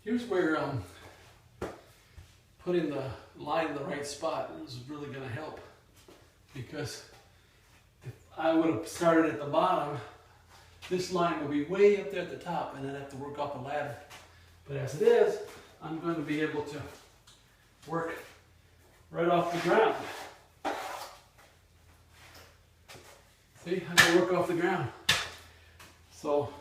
Here's where putting the line in the right spot is really going to help, because if I would have started at the bottom, this line will be way up there at the top and then have to work off the ladder. But as it is, I'm going to be able to work right off the ground. See, I can work off the ground. So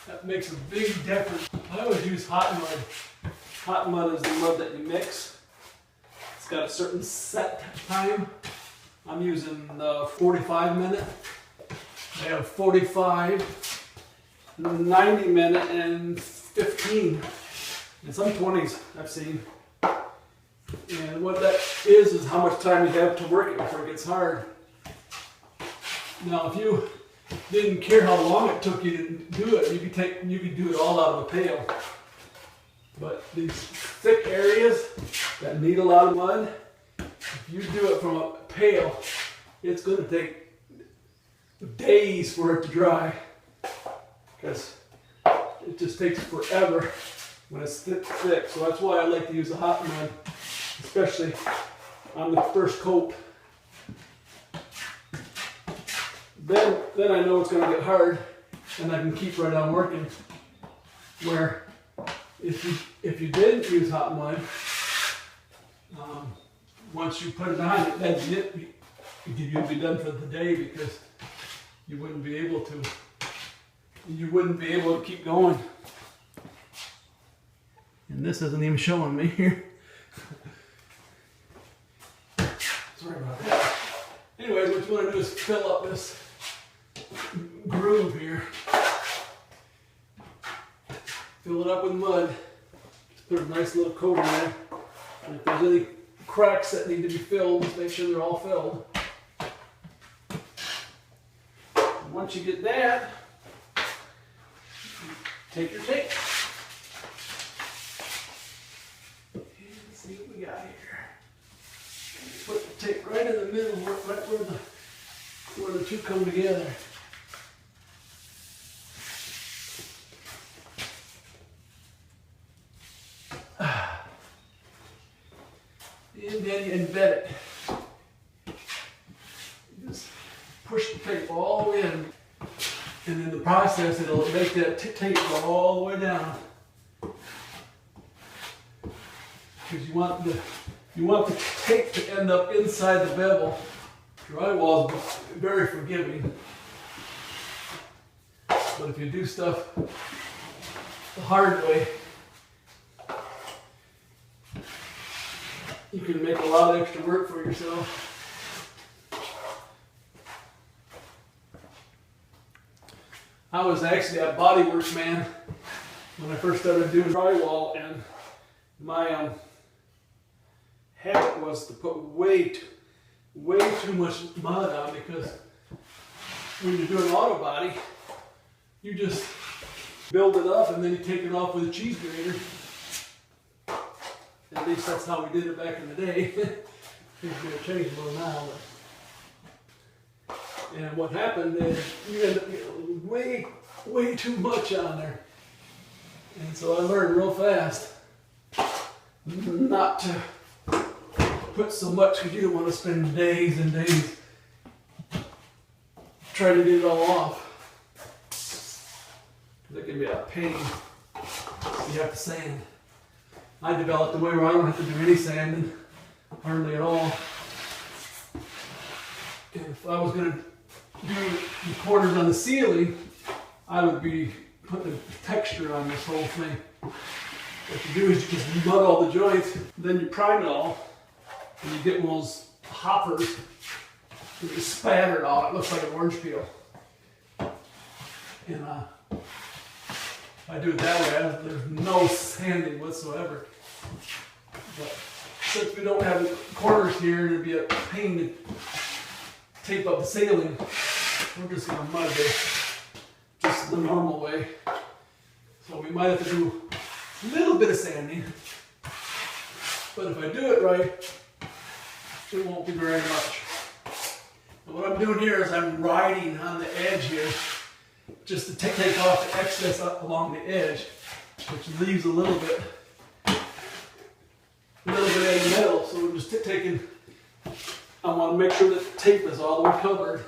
that makes a big difference. I always use hot mud. Hot mud is the mud that you mix. It's got a certain set time. I'm using the 45 minute. They have 45, 90 minute, and 15. And some 20s I've seen. And what that is how much time you have to work it before it gets hard. Now, if you didn't care how long it took you to do it, you could do it all out of a pail. But these thick areas that need a lot of mud, if you do it from a pail, it's going to take days for it to dry, because it just takes forever when it's thick. So that's why I like to use the hot mud, especially on the first coat. Then I know it's going to get hard, and I can keep right on working. Where if you didn't use hot mud, once you put it on, you'd be done for the day, because you wouldn't be able to keep going. And this isn't even showing me here. Sorry about that. Anyways, what you want to do is fill up this groove here. Fill it up with mud. Just put a nice little coat in there. And if there's any cracks that need to be filled, just make sure they're all filled. And once you get that, take your tape. And see what we got here. Put the tape right in the middle, right where the two come together. And then you embed it. You just push the tape all the way in. And in the process, it'll make that tape go all the way down. Because you want the tape to end up inside the bevel. Drywall is very forgiving. But if you do stuff the hard way, you can make a lot of extra work for yourself. I was actually a Body Works man when I first started doing drywall, and my habit was to put way too much mud on, because when you're doing auto body, you just build it up and then you take it off with a cheese grater. At least that's how we did it back in the day. Things may have changed a little now. But. And what happened is you end up getting way too much on there. And so I learned real fast not to put so much, because you don't want to spend days and days trying to get it all off. That can be a pain. You have to sand. I developed a way where I don't have to do any sanding, hardly at all. And if I was going to do the corners on the ceiling, I would be putting texture on this whole thing. What you do is you just mud all the joints, then you prime it all, and you get one of those hoppers and you spatter it all. It looks like an orange peel. And I do it that way. There's no sanding whatsoever. But since we don't have the corners here, it'd be a pain to tape up the ceiling. We're just going to mud this just the normal way. So we might have to do a little bit of sanding. But if I do it right, it won't be very much. And what I'm doing here is I'm riding on the edge here, just to take off the excess up along the edge. which leaves a little bit in the middle. So we're just taking, I want to make sure that the tape is all the way covered.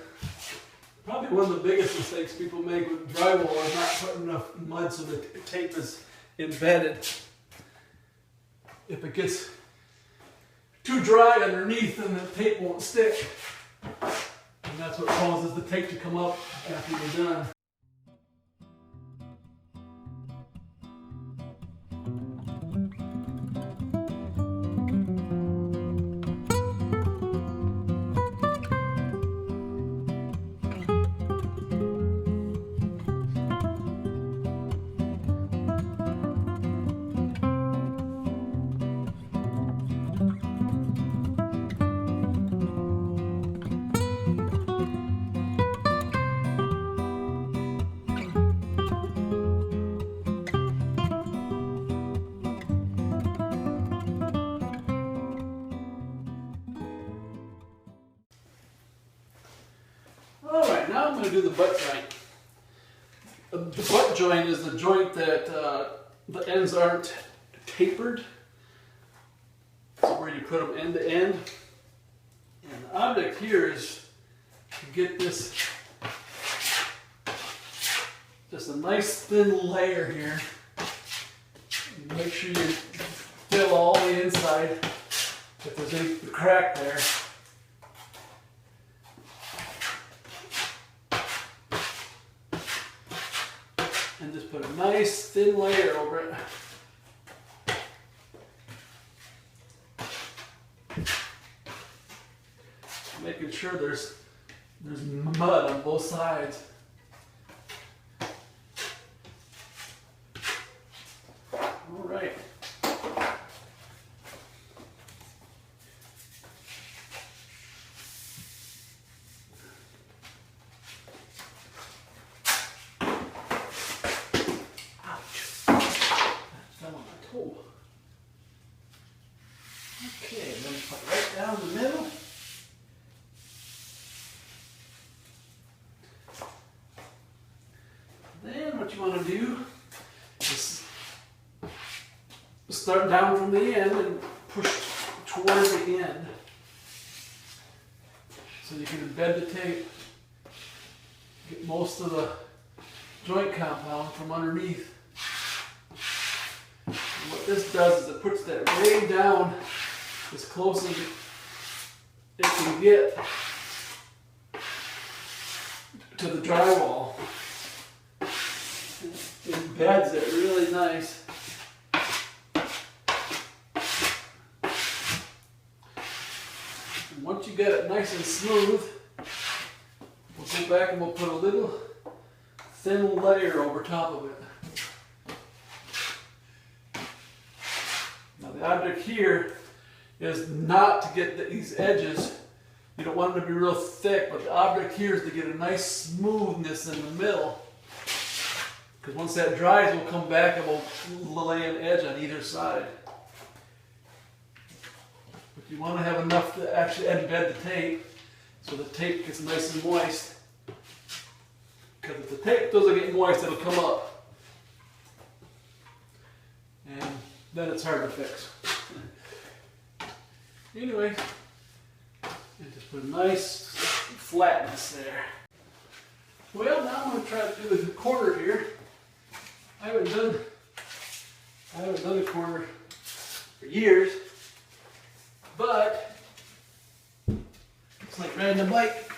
Probably one of the biggest mistakes people make with drywall is not putting enough mud so the tape is embedded. If it gets too dry underneath, then the tape won't stick. And that's what causes the tape to come up after you're done. Alright, now I'm going to do the butt joint. The butt joint is the joint that the ends aren't tapered. So where you put them end to end. And the object here is to get this, just a nice thin layer here. And make sure you fill all the inside if there's any crack there. And just put a nice thin layer over it. Making sure there's mud on both sides. All right. Okay, then put it right down the middle. Then what you want to do is start down from the end and push towards the end so you can embed the tape, get most of the joint compound from underneath. And what this does is it puts that way down as close as it can get to the drywall. It embeds it really nice. And once you get it nice and smooth, we'll go back and we'll put a little thin layer over top of it. Now the object here is not to get these edges. You don't want them to be real thick, but the object here is to get a nice smoothness in the middle. Because once that dries, we'll come back and we'll lay an edge on either side. But you want to have enough to actually embed the tape so the tape gets nice and moist. Because if the tape doesn't get moist, it'll come up. And then it's hard to fix. Anyway, and just put a nice flatness there. Well, now I'm going to try to do the corner here. I haven't done a corner for years, but it's like riding a bike.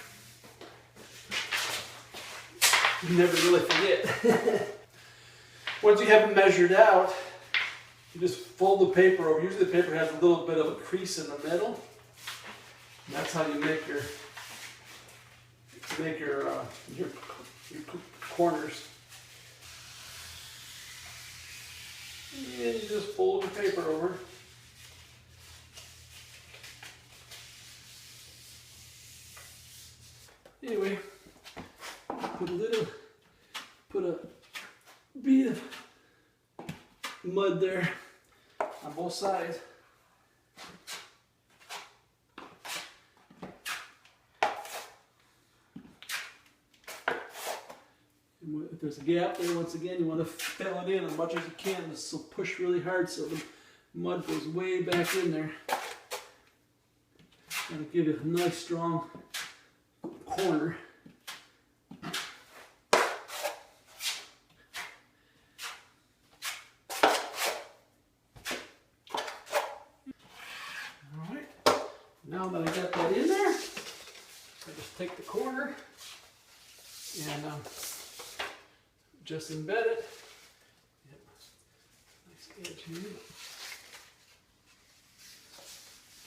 You never really forget. Once you have it measured out, you just fold the paper over. Usually the paper has a little bit of a crease in the middle. And that's how you make your corners. And you just fold the paper over. Anyway, put a bead of mud there on both sides. And If there's a gap there, once again, you want to fill it in as much as you can. So push really hard so the mud goes way back in there. That'll give you a nice strong corner. Alright, now that I got that in there, I just take the corner and just embed it. Yep. Nice edge here.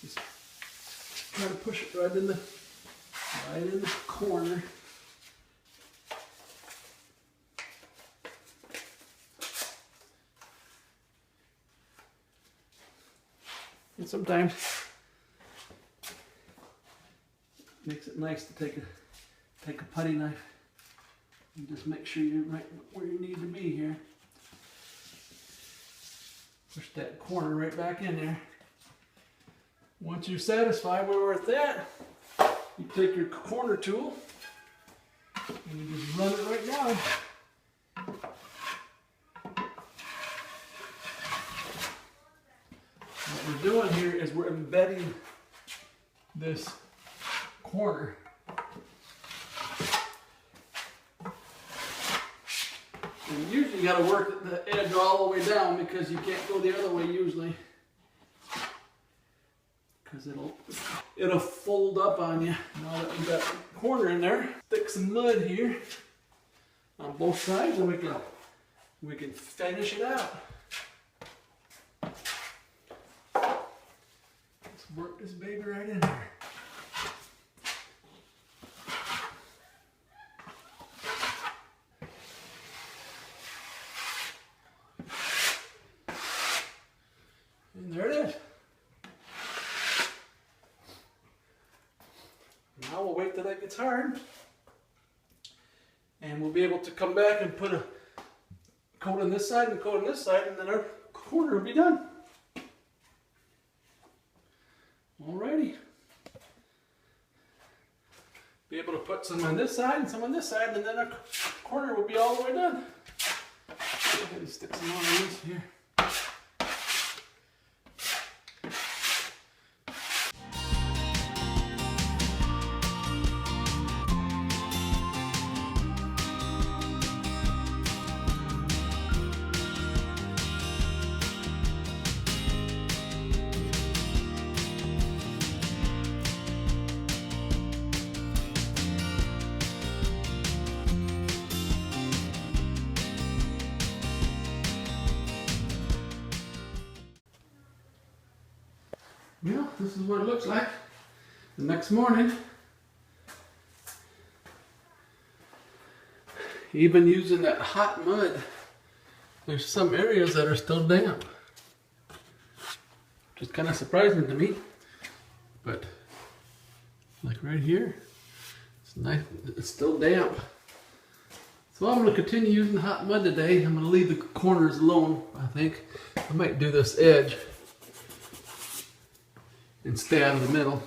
Just try to push it right in the corner. And sometimes it makes it nice to take a putty knife and just make sure you're right where you need to be here. Push that corner right back in there. Once you're satisfied where we're at that, you take your corner tool and you just run it right down. What we're doing here is we're embedding this corner. And usually you got to work the edge all the way down because you can't go the other way usually. Because it'll fold up on you. Now that we've got the corner in there, stick some mud here on both sides and we can finish it out. Let's work this baby right in there. And there it is. Now we'll wait till that gets hard, and we'll be able to come back and put a coat on this side and a coat on this side, and then our corner will be done. Alrighty. Be able to put some on this side and some on this side, and then our corner will be all the way done. Go ahead and stick some on this here. Yeah, this is what it looks like the next morning. Even using that hot mud, there's some areas that are still damp, which is kind of surprising to me. But like right here, it's nice, it's still damp. So I'm going to continue using hot mud today. I'm going to leave the corners alone. I think I might do this edge and stay out of the middle.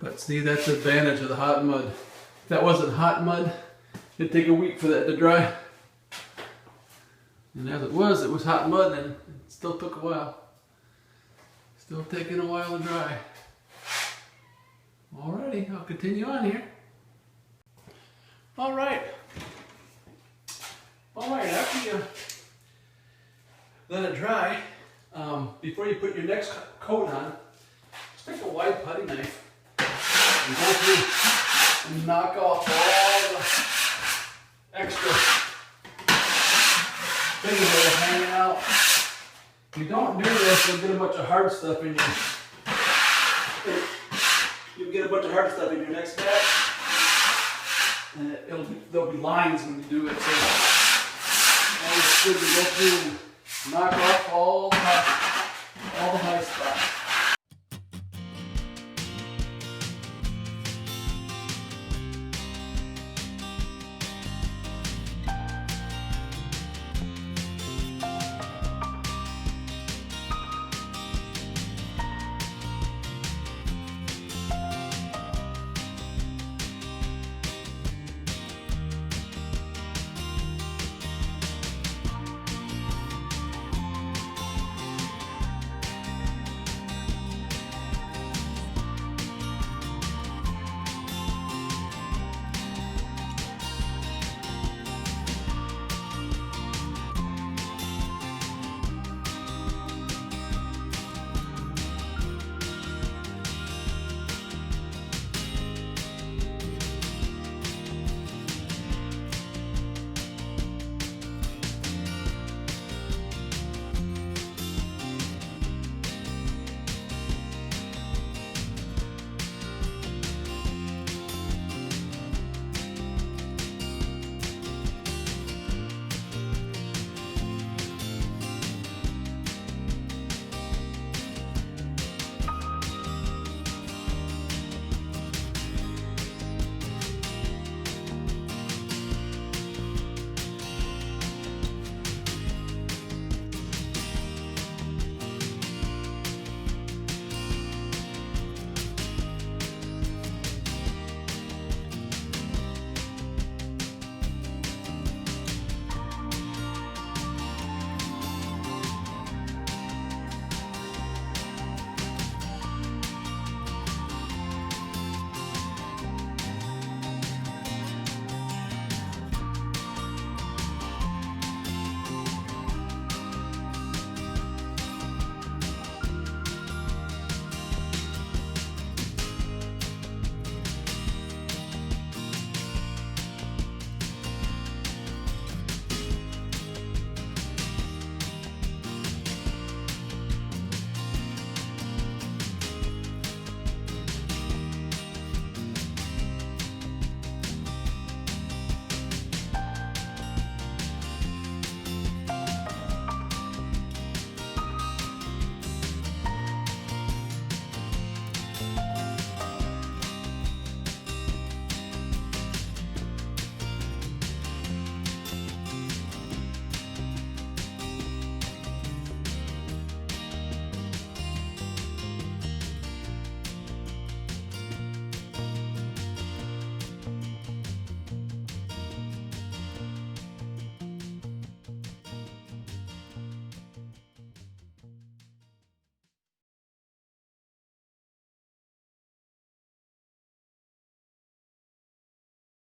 But see, that's the advantage of the hot mud. If that wasn't hot mud, it'd take a week for that to dry. And as it was hot mud, and it still took a while. Still taking a while to dry. Alrighty, I'll continue on here. Alright, after you let it dry, before you put your next coat on, just take a wide putty knife and go through and knock off all the extra things that are hanging out. If you don't do this, you'll get a bunch of hard stuff in your next batch, and there'll be lines when you do it. So always good to go through and knock off all the high stuff.